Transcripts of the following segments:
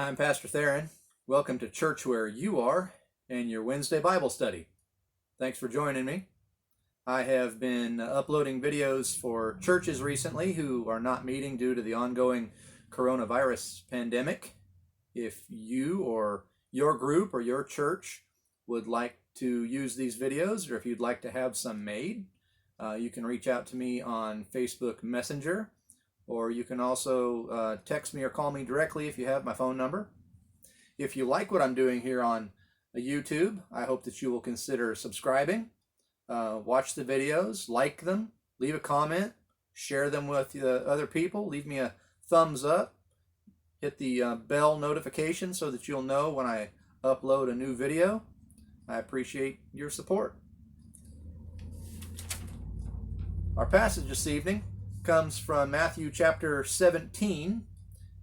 I'm Pastor Theron. Welcome to church where you are and your Wednesday Bible study. Thanks for joining me. I have been uploading videos for churches recently who are not meeting due to the ongoing coronavirus pandemic. If you or your group or your church would like to use these videos, or if you'd like to have some made, you can reach out to me on Facebook Messenger, or you can also text me or call me directly if you have my phone number. If you like what I'm doing here on YouTube, I hope that you will consider subscribing, watch the videos, like them, leave a comment, share them with other people, leave me a thumbs up, hit the bell notification so that you'll know when I upload a new video. I appreciate your support. Our passage this evening comes from Matthew chapter 17,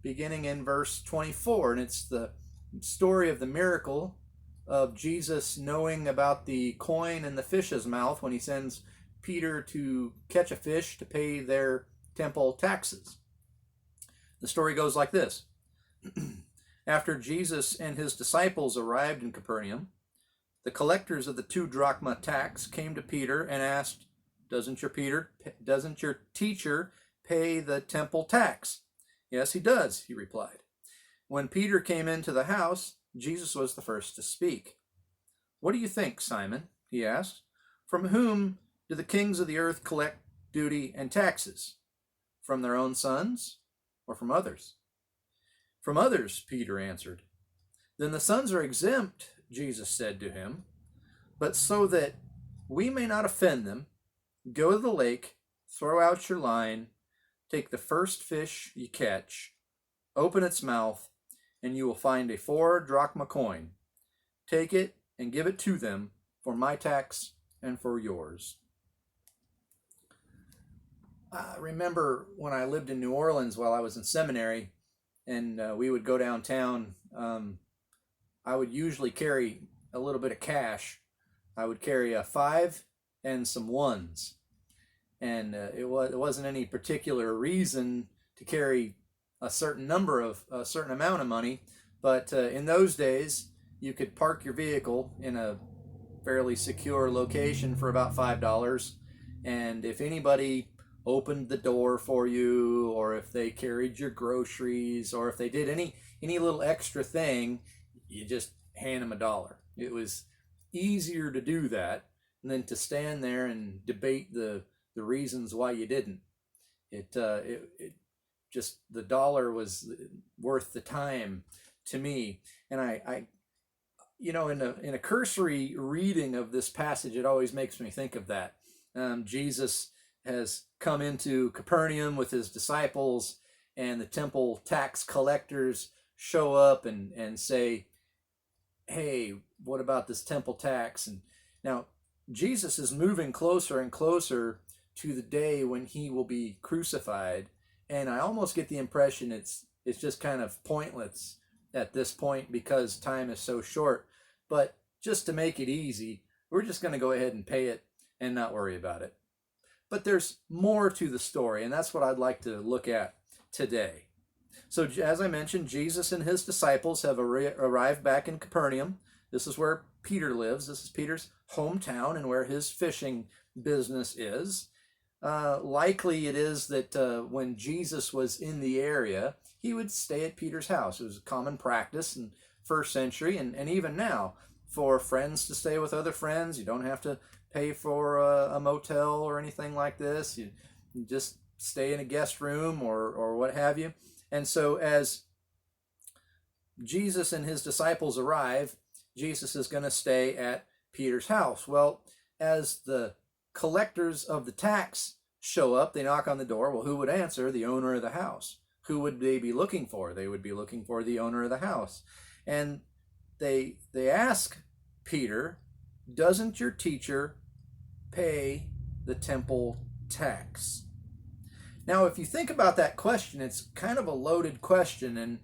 beginning in verse 24, and it's the story of the miracle of Jesus knowing about the coin in the fish's mouth when he sends Peter to catch a fish to pay their temple taxes. The story goes like this. After Jesus and his disciples arrived in Capernaum, the collectors of the 2 drachma tax came to Peter and asked, Doesn't your teacher pay the temple tax? Yes, he does, he replied. When Peter came into the house, Jesus was the first to speak. What do you think, Simon? He asked. From whom do the kings of the earth collect duty and taxes? From their own sons or from others? From others, Peter answered. Then the sons are exempt, Jesus said to him. But so that we may not offend them, go to the lake, throw out your line, take the first fish you catch, open its mouth, and you will find a 4 drachma coin. Take it and give it to them for my tax and for yours. I remember when I lived in New Orleans while I was in seminary, and we would go downtown, I would usually carry a little bit of cash. I would carry a 5 and some 1s. And it wasn't any particular reason to carry a certain amount of money, but in those days you could park your vehicle in a fairly secure location for about $5, and if anybody opened the door for you, or if they carried your groceries, or if they did any little extra thing, you just hand them $1. It was easier to do that than to stand there and debate the reasons why you didn't. It just, the dollar was worth the time to me. And I in a cursory reading of this passage, it always makes me think of that. Jesus has come into Capernaum with his disciples, and the temple tax collectors show up and say, hey, what about this temple tax? And now Jesus is moving closer and closer to the day when he will be crucified, and I almost get the impression it's just kind of pointless at this point because time is so short. But just to make it easy, we're just going to go ahead and pay it and not worry about it. But there's more to the story, and that's what I'd like to look at today. So as I mentioned, Jesus and his disciples have arrived back in Capernaum. This is where Peter lives. This is Peter's hometown and where his fishing business is. Likely it is that when Jesus was in the area, he would stay at Peter's house. It was a common practice in first century, and even now, for friends to stay with other friends. You don't have to pay for a motel or anything like this. You just stay in a guest room or what have you. And so as Jesus and his disciples arrive, Jesus is going to stay at Peter's house. Well, as the collectors of the tax show up, they knock on the door. Well, who would answer? The owner of the house. Who would they be looking for? They would be looking for the owner of the house. And they ask Peter, doesn't your teacher pay the temple tax? Now, if you think about that question, it's kind of a loaded question,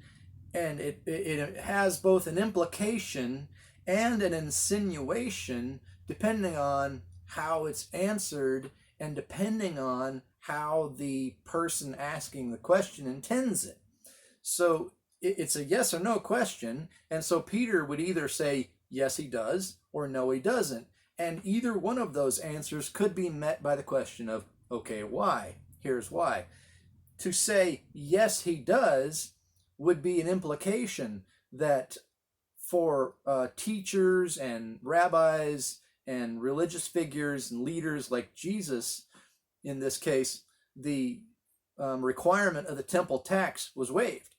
and it has both an implication and an insinuation depending on how it's answered and depending on how the person asking the question intends it. So it's a yes or no question. And so Peter would either say, yes, he does, or no, he doesn't. And either one of those answers could be met by the question of, okay, why? Here's why. To say, yes, he does, would be an implication that for teachers and rabbis and religious figures and leaders like Jesus, in this case, the requirement of the temple tax was waived.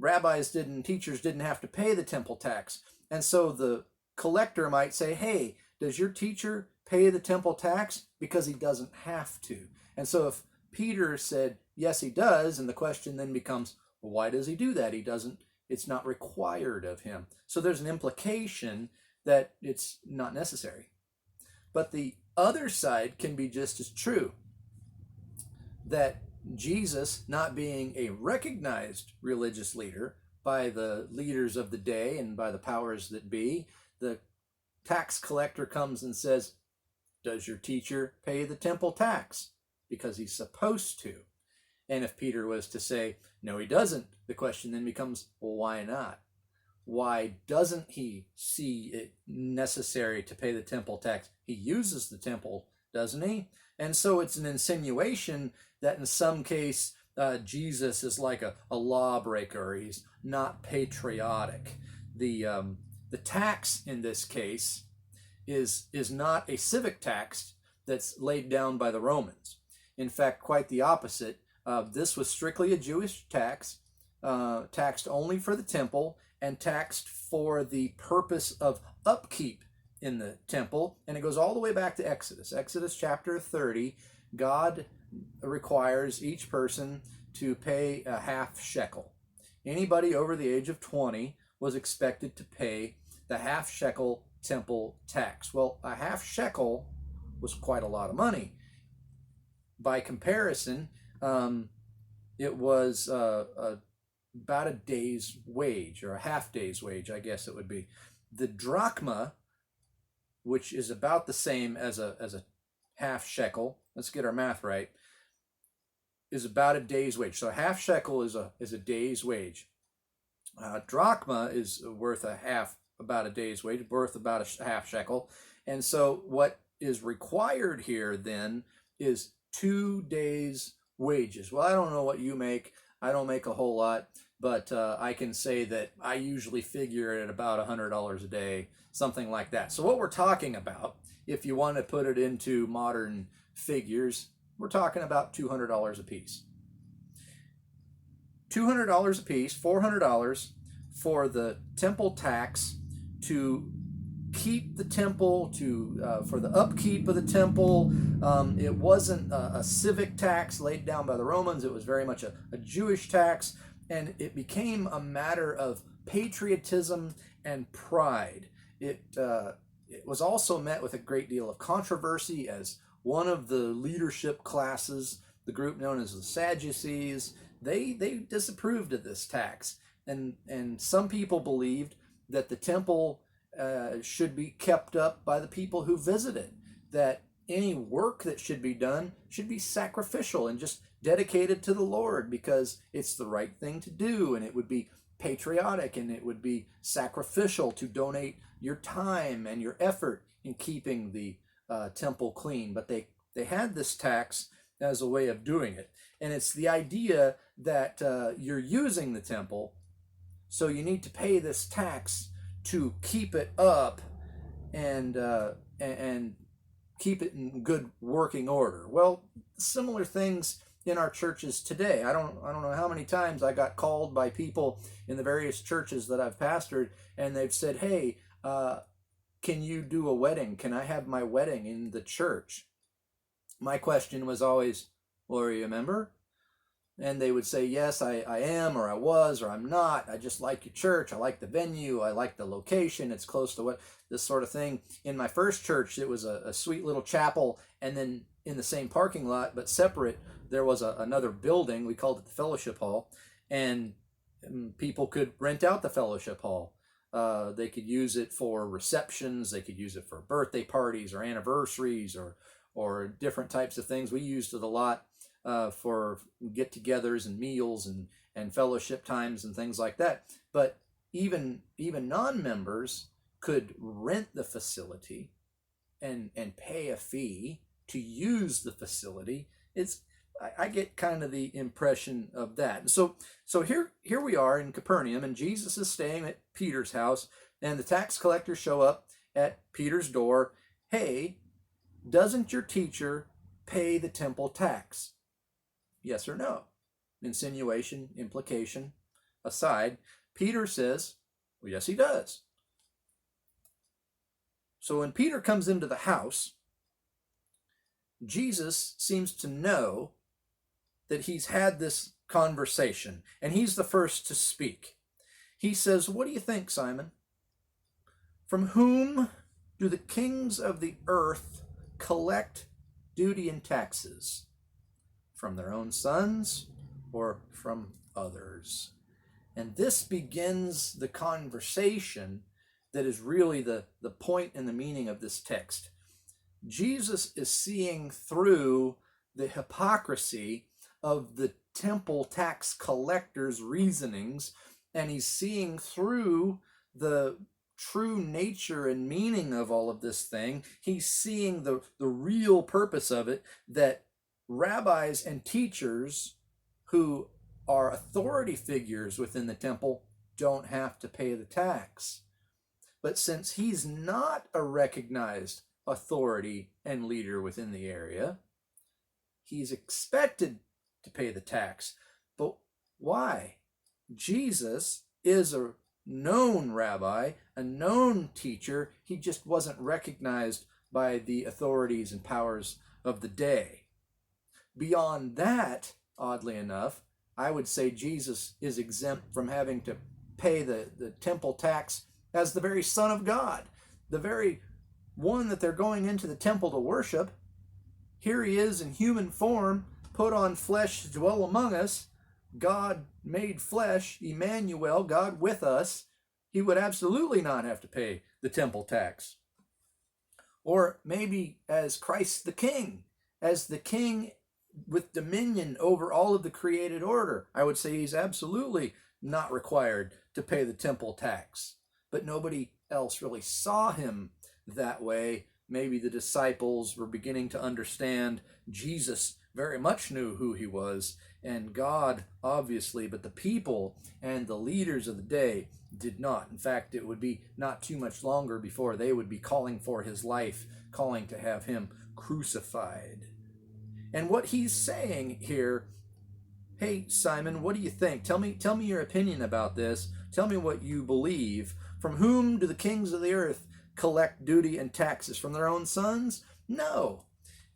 Teachers didn't have to pay the temple tax. And so the collector might say, hey, does your teacher pay the temple tax? Because he doesn't have to. And so if Peter said, yes, he does, and the question then becomes, well, why does he do that? He doesn't, it's not required of him. So there's an implication that it's not necessary. But the other side can be just as true, that Jesus, not being a recognized religious leader by the leaders of the day and by the powers that be, the tax collector comes and says, does your teacher pay the temple tax? Because he's supposed to. And if Peter was to say, no, he doesn't, the question then becomes, well, why not? Why doesn't he see it necessary to pay the temple tax? He uses the temple, doesn't he? And so it's an insinuation that in some case Jesus is like a lawbreaker. He's not patriotic. The tax in this case is not a civic tax that's laid down by the Romans. In fact, quite the opposite. This was strictly a Jewish tax, taxed only for the temple and taxed for the purpose of upkeep in the temple. And it goes all the way back to Exodus. Exodus chapter 30, God requires each person to pay a half shekel. Anybody over the age of 20 was expected to pay the half shekel temple tax. Well, a half shekel was quite a lot of money. By comparison, it was about a day's wage, or a half day's wage, I guess it would be. The drachma, which is about the same as a half shekel, let's get our math right, is about a day's wage. So a half shekel is a day's wage. Drachma is worth about a day's wage, worth about a half shekel. And so what is required here then is 2 days' wages. Well, I don't know what you make. I don't make a whole lot, but I can say that I usually figure at about $100 a day, something like that. So what we're talking about, if you want to put it into modern figures, we're talking about $200 a piece. $200 a piece, $400 for the temple tax to keep the temple, for the upkeep of the temple. It wasn't a civic tax laid down by the Romans. It was very much a Jewish tax, and it became a matter of patriotism and pride. It was also met with a great deal of controversy, as one of the leadership classes, the group known as the Sadducees, they disapproved of this tax, and some people believed that the temple should be kept up by the people who visit it, that any work that should be done should be sacrificial and just dedicated to the Lord, because it's the right thing to do, and it would be patriotic, and it would be sacrificial to donate your time and your effort in keeping the temple clean. But they had this tax as a way of doing it, and it's the idea that you're using the temple, so you need to pay this tax to keep it up and keep it in good working order. Well, similar things in our churches today. I don't know how many times I got called by people in the various churches that I've pastored, and they've said, hey, can you do a wedding? Can I have my wedding in the church? My question was always, well, are you a member? And they would say, yes, I am, or I was, or I'm not. I just like your church. I like the venue. I like the location. It's close to this sort of thing. In my first church, it was a sweet little chapel, and then in the same parking lot, but separate, there was another building. We called it the fellowship hall, and people could rent out the fellowship hall. They could use it for receptions. They could use it for birthday parties or anniversaries or different types of things. We used it a lot for get-togethers and meals and fellowship times and things like that. But even non-members could rent the facility and pay a fee to use the facility. I get kind of the impression of that. And so here we are in Capernaum, and Jesus is staying at Peter's house, and the tax collectors show up at Peter's door. Hey, doesn't your teacher pay the temple tax? Yes or no? Insinuation, implication aside, Peter says, well, yes, he does. So when Peter comes into the house, Jesus seems to know that he's had this conversation, and he's the first to speak. He says, what do you think, Simon? From whom do the kings of the earth collect duty and taxes? From their own sons or from others? And this begins the conversation that is really the point and the meaning of this text. Jesus is seeing through the hypocrisy of the temple tax collectors' reasonings, and he's seeing through the true nature and meaning of all of this thing. He's seeing the real purpose of it, that rabbis and teachers who are authority figures within the temple don't have to pay the tax. But since he's not a recognized authority and leader within the area, he's expected to pay the tax. But why? Jesus is a known rabbi, a known teacher. He just wasn't recognized by the authorities and powers of the day. Beyond that, oddly enough, I would say Jesus is exempt from having to pay the temple tax as the very Son of God, the very one that they're going into the temple to worship. Here he is in human form, put on flesh to dwell among us, God made flesh, Emmanuel, God with us. He would absolutely not have to pay the temple tax. Or maybe as Christ the King, as the King with dominion over all of the created order, I would say he's absolutely not required to pay the temple tax. But nobody else really saw him that way. Maybe the disciples were beginning to understand. Jesus very much knew who he was, and God obviously, but the people and the leaders of the day did not. In fact, it would be not too much longer before they would be calling for his life, calling to have him crucified. And what he's saying here, hey, Simon, what do you think? Tell me your opinion about this. Tell me what you believe. From whom do the kings of the earth collect duty and taxes? From their own sons? No.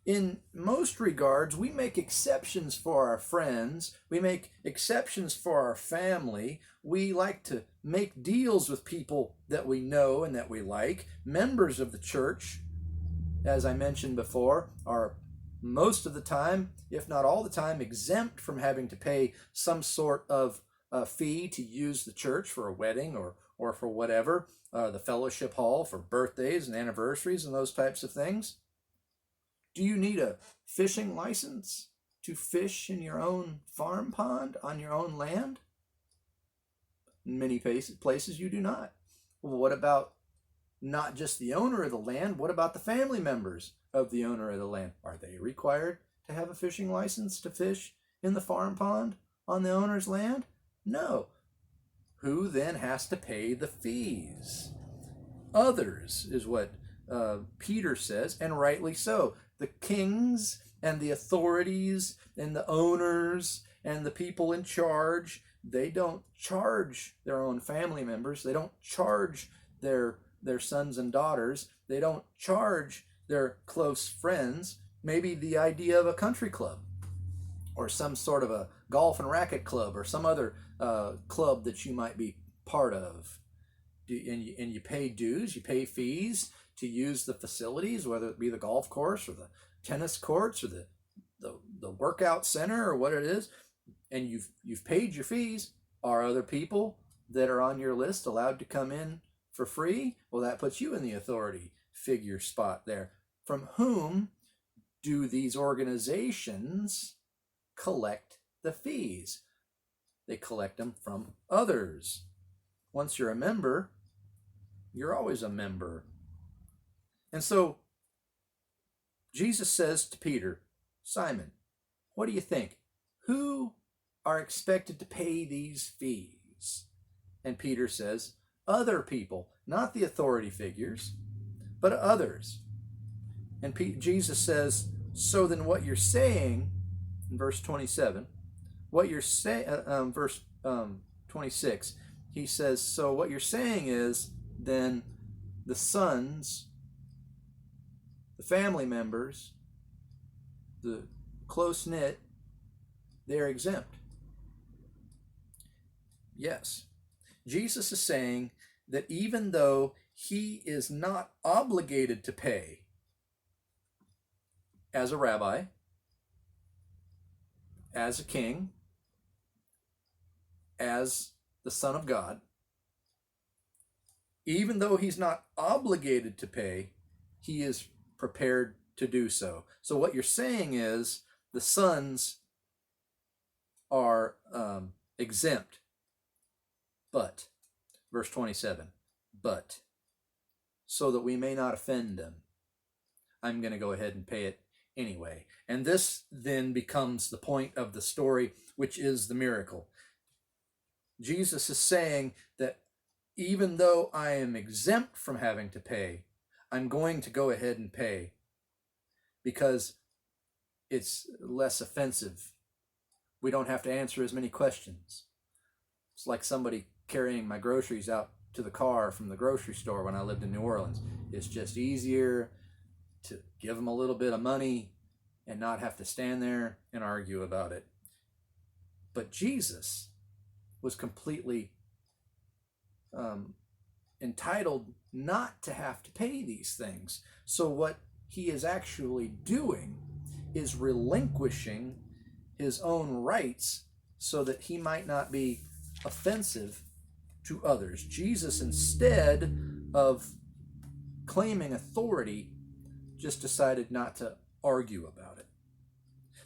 In most regards, we make exceptions for our friends. We make exceptions for our family. We like to make deals with people that we know and that we like. Members of the church, as I mentioned before, are most of the time, if not all the time, exempt from having to pay some sort of fee to use the church for a wedding or for whatever, the fellowship hall for birthdays and anniversaries and those types of things. Do you need a fishing license to fish in your own farm pond on your own land? In many places you do not. Well, what about not just the owner of the land? What about the family members of the owner of the land? Are they required to have a fishing license to fish in the farm pond on the owner's land? No. Who then has to pay the fees? Others is what Peter says, and rightly so. The kings and the authorities and the owners and the people in charge, they don't charge their own family members. They don't charge their sons and daughters. They don't charge their close friends. Maybe the idea of a country club or some sort of a golf and racket club or some other club that you might be part of. And you pay dues, you pay fees to use the facilities, whether it be the golf course or the tennis courts or the workout center or what it is, and you've paid your fees. Are other people that are on your list allowed to come in for free? Well, that puts you in the authority figure spot there. From whom do these organizations collect the fees? they collect them from others. Once you're a member, you're always a member. And so Jesus says to Peter, Simon, what do you think? Who are expected to pay these fees? And Peter says, other people, not the authority figures, but others. And Jesus says, so then what you're saying, in verse 27, what you're saying, verse 26, he says, so what you're saying is, then the sons, the family members, the close-knit, they're exempt. Yes. Jesus is saying that even though he is not obligated to pay as a rabbi, as a king, as the Son of God, even though he's not obligated to pay, he is prepared to do so. So what you're saying is the sons are exempt. But, verse 27, but, so that we may not offend them, I'm going to go ahead and pay it anyway. And this then becomes the point of the story, which is the miracle. Jesus is saying that even though I am exempt from having to pay, I'm going to go ahead and pay because it's less offensive. We don't have to answer as many questions. It's like somebody carrying my groceries out to the car from the grocery store when I lived in New Orleans. It's just easier to give them a little bit of money and not have to stand there and argue about it. But Jesus was completely entitled not to have to pay these things. So what he is actually doing is relinquishing his own rights so that he might not be offensive to others. Jesus, instead of claiming authority, just decided not to argue about it.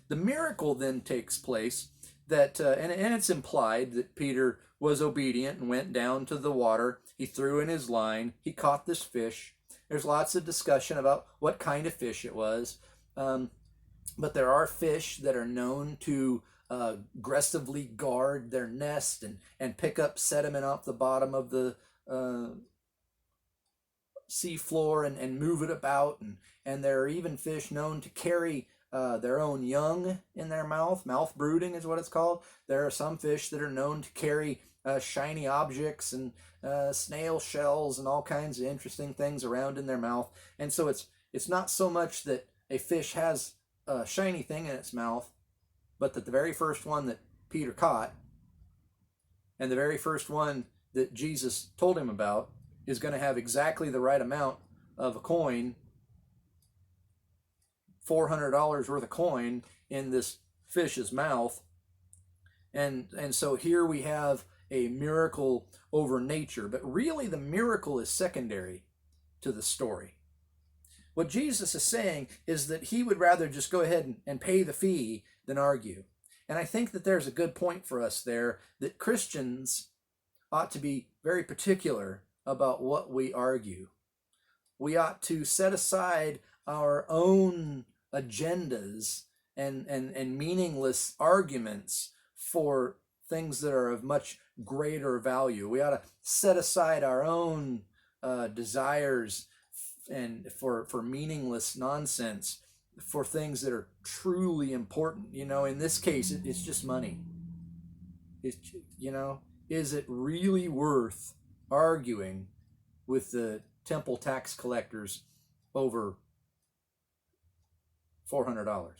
The miracle then takes place that, and it's implied that Peter was obedient and went down to the water. He threw in his line. He caught this fish. There's lots of discussion about what kind of fish it was. But there are fish that are known to aggressively guard their nest and pick up sediment off the bottom of the sea floor and move it about. And there are even fish known to carry their own young in their mouth. Mouth brooding is what it's called. There are some fish that are known to carry shiny objects and snail shells and all kinds of interesting things around in their mouth. And so it's not so much that a fish has a shiny thing in its mouth, but that the very first one that Peter caught and the very first one that Jesus told him about is going to have exactly the right amount of a coin, $400 worth of coin in this fish's mouth. And so here we have a miracle over nature, but really the miracle is secondary to the story. What Jesus is saying is that he would rather just go ahead and pay the fee than argue. And I think that there's a good point for us there, that Christians ought to be very particular about what we argue. We ought to set aside our own agendas and meaningless arguments for things that are of much greater value. We ought to set aside our own desires and for meaningless nonsense for things that are truly important. You know, in this case, it's just money. Is it really worth arguing with the temple tax collectors over $400?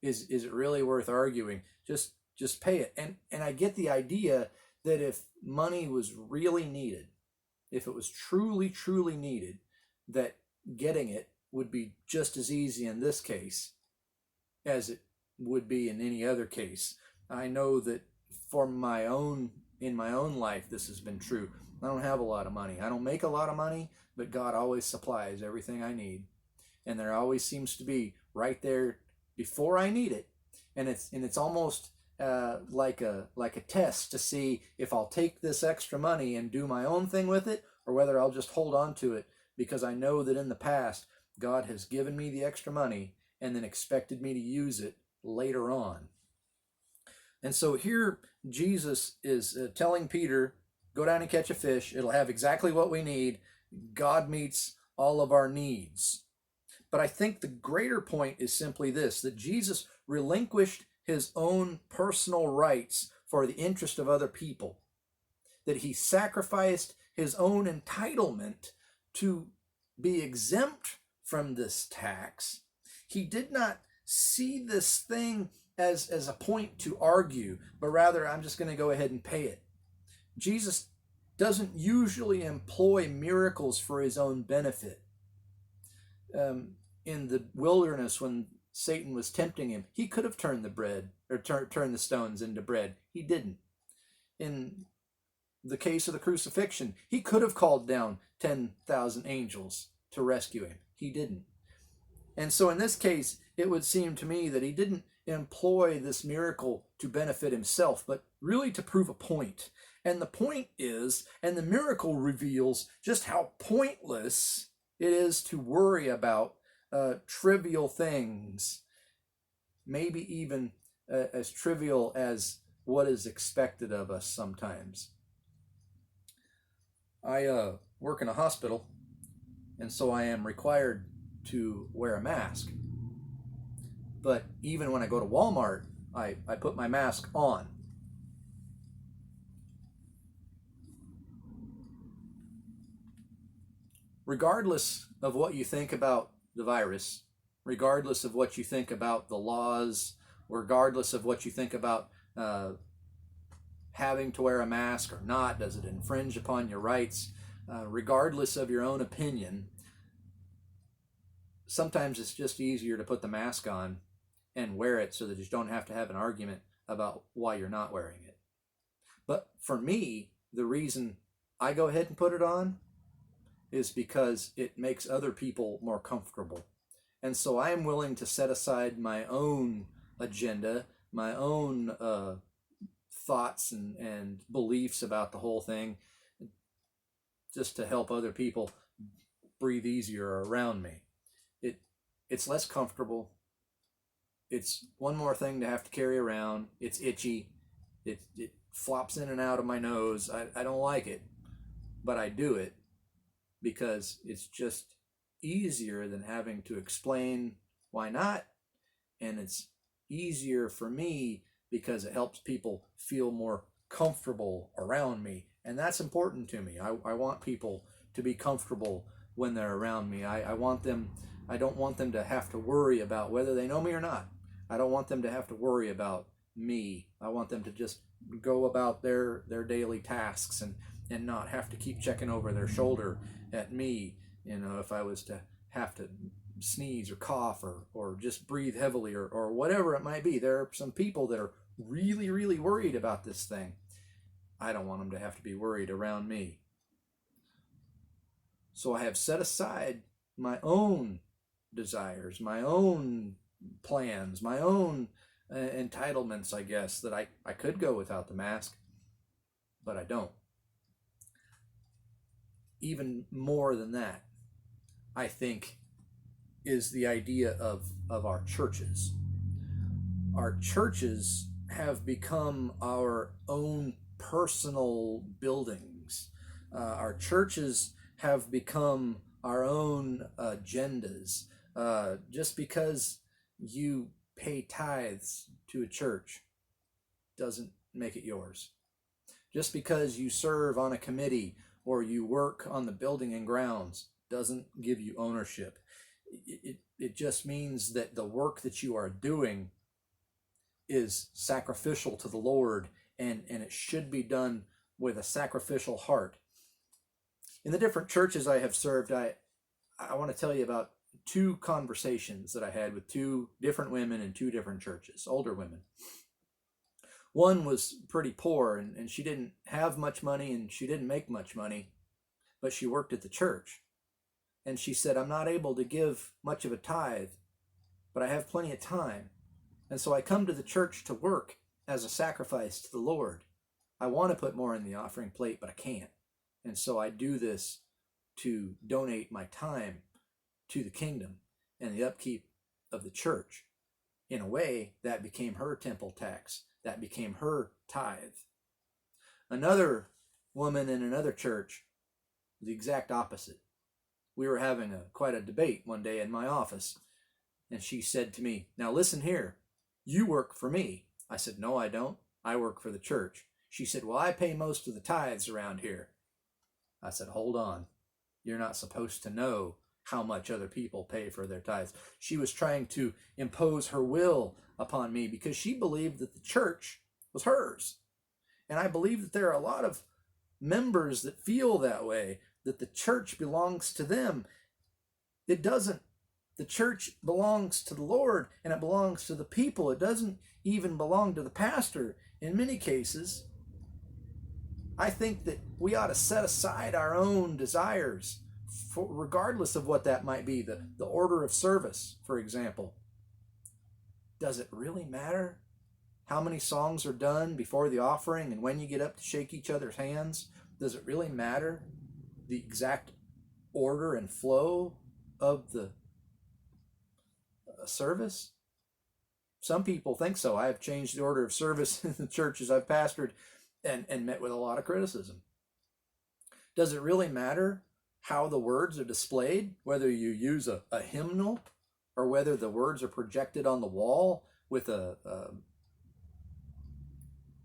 Is it really worth arguing? Just pay it. And I get the idea that if money was really needed, if it was truly needed, that getting it would be just as easy in this case as it would be in any other case. I know that in my own life, this has been true. I don't have a lot of money. I don't make a lot of money, but God always supplies everything I need. And there always seems to be right there before I need it. And it's almost like a test to see if I'll take this extra money and do my own thing with it, or whether I'll just hold on to it because I know that in the past God has given me the extra money and then expected me to use it later on. And so here Jesus is telling Peter, go down and catch a fish. It'll have exactly what we need. God meets all of our needs. But I think the greater point is simply this, that Jesus relinquished his own personal rights for the interest of other people, that he sacrificed his own entitlement to be exempt from this tax. He did not see this thing as a point to argue, but rather, I'm just going to go ahead and pay it. Jesus doesn't usually employ miracles for his own benefit. In the wilderness, when Satan was tempting him, he could have turned the bread or turned the stones into bread. He didn't. In the case of the crucifixion, he could have called down 10,000 angels to rescue him. He didn't. And so in this case, it would seem to me that he didn't employ this miracle to benefit himself, but really to prove a point. And the point is, and the miracle reveals just how pointless it is to worry about trivial things, maybe even as trivial as what is expected of us sometimes. I work in a hospital, and so I am required to wear a mask. But even when I go to Walmart, I put my mask on. Regardless of what you think about the virus, regardless of what you think about the laws, regardless of what you think about having to wear a mask or not, does it infringe upon your rights, regardless of your own opinion, sometimes it's just easier to put the mask on and wear it so that you don't have to have an argument about why you're not wearing it. But for me, the reason I go ahead and put it on is because it makes other people more comfortable. And so I am willing to set aside my own agenda, my own thoughts and beliefs about the whole thing, just to help other people breathe easier around me. It's less comfortable. It's one more thing to have to carry around. It's itchy. It flops in and out of my nose. I don't like it, but I do it because it's just easier than having to explain why not. And it's easier for me because it helps people feel more comfortable around me. And that's important to me. I want people to be comfortable when they're around me. I don't want them to have to worry about whether they know me or not. I don't want them to have to worry about me. I want them to just go about their daily tasks and not have to keep checking over their shoulder at me. You know, if I was to have to sneeze or cough or just breathe heavily or whatever it might be. There are some people that are really, really worried about this thing. I don't want them to have to be worried around me. So I have set aside my own desires, my own plans, my own entitlements, I guess, that I could go without the mask, but I don't. Even more than that, I think, is the idea of our churches. Our churches have become our own personal buildings. Our churches have become our own agendas. Just because you pay tithes to a church doesn't make it yours. Just because you serve on a committee or you work on the building and grounds doesn't give you ownership. It just means that the work that you are doing is sacrificial to the Lord, and it should be done with a sacrificial heart. In the different churches I have served, I want to tell you about 2 conversations that I had with 2 different women in 2 different churches, older women. One was pretty poor, and she didn't have much money, and she didn't make much money, but she worked at the church. And she said, I'm not able to give much of a tithe, but I have plenty of time. And so I come to the church to work, as a sacrifice to the Lord. I want to put more in the offering plate, but I can't. And so I do this to donate my time to the kingdom and the upkeep of the church. In a way, that became her temple tax. That became her tithe. Another woman in another church, the exact opposite. We were having quite a debate one day in my office, and she said to me, "Now listen here, you work for me." I said, "No, I don't. I work for the church." She said, "Well, I pay most of the tithes around here." I said, "Hold on. You're not supposed to know how much other people pay for their tithes." She was trying to impose her will upon me because she believed that the church was hers. And I believe that there are a lot of members that feel that way, that the church belongs to them. It doesn't. The church belongs to the Lord, and it belongs to the people. It doesn't even belong to the pastor in many cases. I think that we ought to set aside our own desires, regardless of what that might be. The order of service, for example. Does it really matter how many songs are done before the offering and when you get up to shake each other's hands? Does it really matter the exact order and flow of the service? Some people think so. I have changed the order of service in the churches I've pastored and met with a lot of criticism. Does it really matter how the words are displayed, whether you use a hymnal or whether the words are projected on the wall with a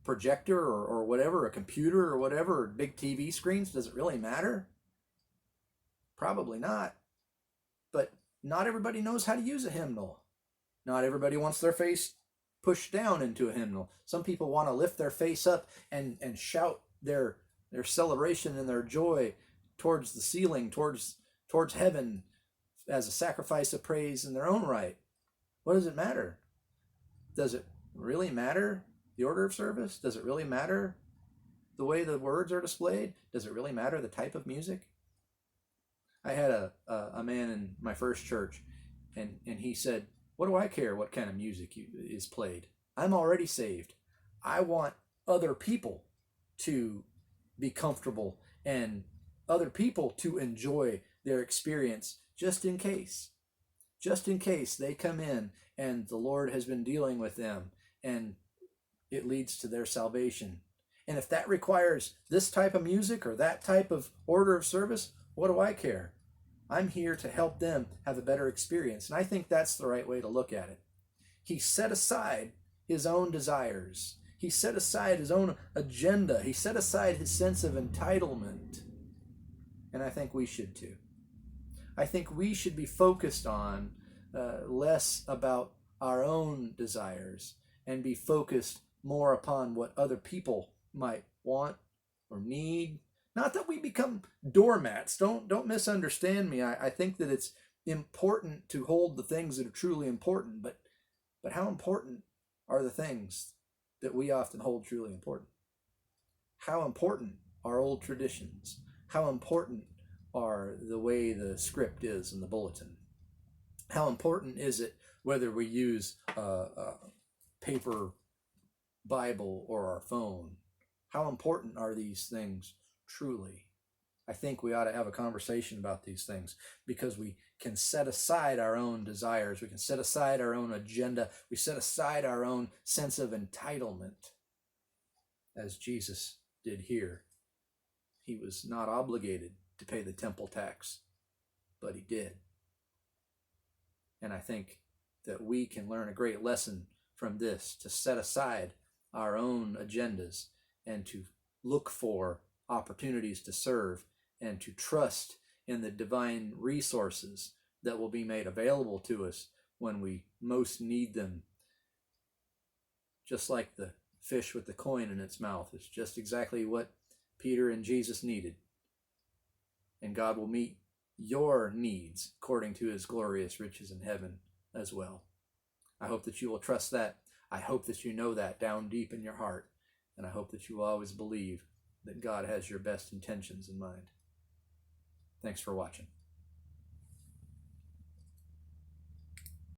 projector or whatever, a computer or whatever, big TV screens? Does it really matter? Probably not. But not everybody knows how to use a hymnal. Not everybody wants their face pushed down into a hymnal. Some people want to lift their face up and shout their celebration and their joy towards the ceiling, towards heaven as a sacrifice of praise in their own right. What does it matter? Does it really matter the order of service? Does it really matter the way the words are displayed? Does it really matter the type of music? I had a man in my first church, and he said, "What do I care what kind of music is played? I'm already saved. I want other people to be comfortable and other people to enjoy their experience just in case they come in and the Lord has been dealing with them and it leads to their salvation. And if that requires this type of music or that type of order of service, what do I care? I'm here to help them have a better experience." And I think that's the right way to look at it. He set aside his own desires. He set aside his own agenda. He set aside his sense of entitlement. And I think we should too. I think we should be focused on less about our own desires and be focused more upon what other people might want or need. Not that we become doormats. Don't misunderstand me. I think that it's important to hold the things that are truly important, but how important are the things that we often hold truly important? How important are old traditions? How important are the way the script is in the bulletin? How important is it whether we use a paper Bible or our phone? How important are these things truly? I think we ought to have a conversation about these things because we can set aside our own desires. We can set aside our own agenda. We set aside our own sense of entitlement, as Jesus did here. He was not obligated to pay the temple tax, but he did. And I think that we can learn a great lesson from this, to set aside our own agendas and to look for opportunities to serve and to trust in the divine resources that will be made available to us when we most need them. Just like the fish with the coin in its mouth, it's just exactly what Peter and Jesus needed. And God will meet your needs according to his glorious riches in heaven as well. I hope that you will trust that. I hope that you know that down deep in your heart. And I hope that you will always believe that God has your best intentions in mind. Thanks for watching.